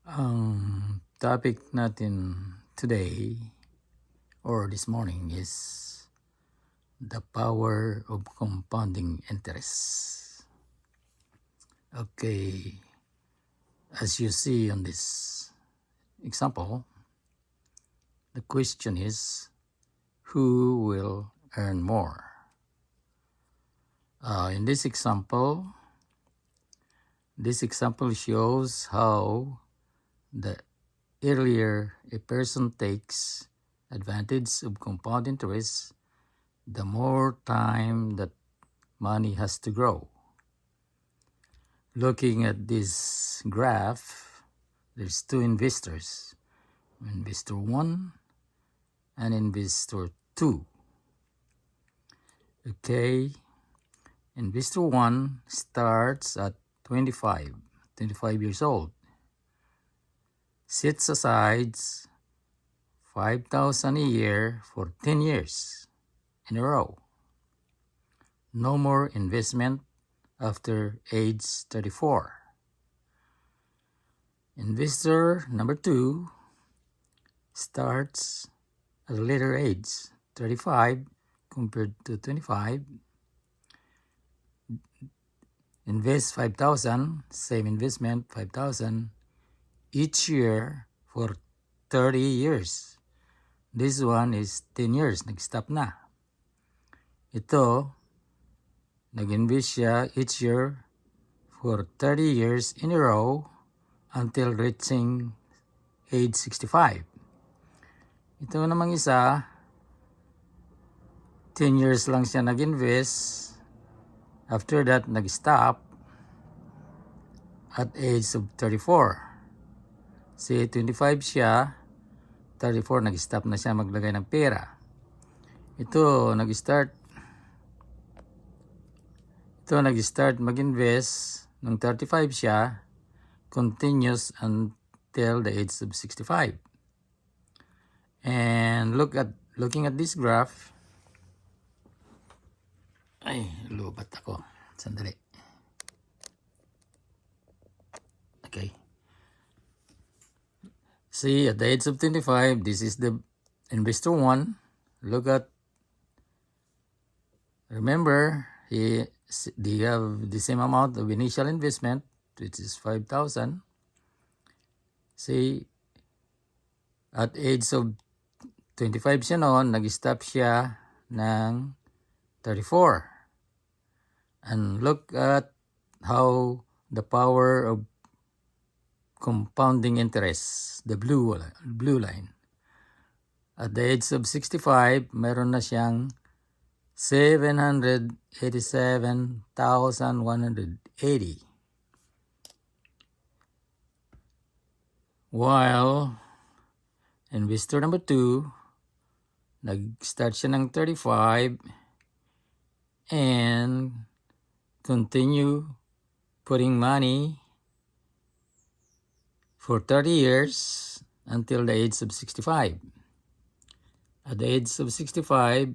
Ang topic natin today or this morning is the power of compounding interest. Okay, as you see on this example, the question is who will earn more? In this example shows how the earlier a person takes advantage of compound interest, the more time that money has to grow. Looking at this graph, there's two investors, investor 1 and investor 2. Okay, investor 1 starts at 25 years old, sets aside 5,000 a year for 10 years in a row. No more investment after age 34. Investor number 2 starts at a later age, 35 compared to 25. Invest 5,000, same investment, 5,000 each year for 30 years. This one is 10 years, nag-stop na. Ito, nag-invest siya each year for 30 years in a row until reaching age 65. Ito namang isa, 10 years lang siya nag-invest. After that, nag-stop at age of 34. Si 25 siya, 34 nag-stop na siya maglagay ng pera. Ito nag-start mag-invest nung 35 siya, continuous until the age of 65. And looking at this graph, ay, lubat ako. Sandali. Okay. See, at the age of 25, this is the investor 1. Remember, they have the same amount of initial investment, which is 5,000. See, at age of 25 siya noon, nag-stop siya ng 34. And look at how the power of compounding interest, the blue line. At the age of 65, meron na siyang 787,180. While investor number 2, nag-start siya ng 35 and continue putting money for 30 years until the age of 65. At the age of 65,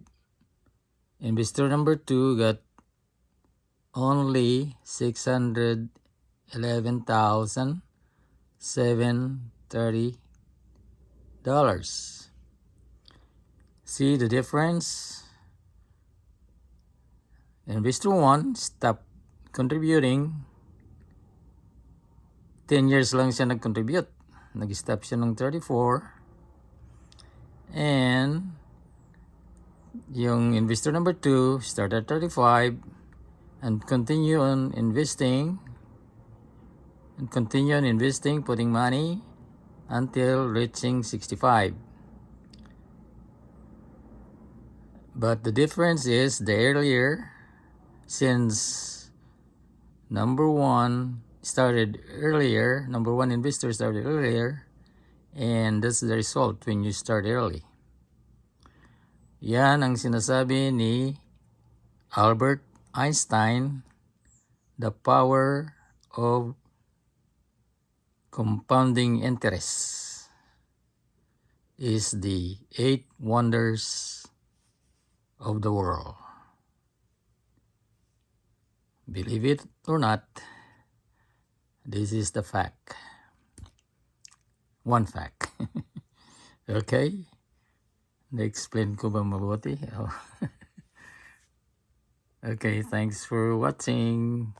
investor number 2 got only $611,730. See the difference? Investor 1 stopped contributing. 10 years lang siya nag-contribute. Nag-stop siya ng 34. And yung investor number 2 started at 35 and continue on investing, putting money until reaching 65. But the difference is the earlier, since number one investor started earlier, and that's the result when you start early. Yan ang sinasabi ni Albert Einstein, the power of compounding interest is the 8 wonders of the world. Believe it or not, this is the fact. one fact. Okay? Na-explain ko ba mabuti? Oh. Okay, thanks for watching.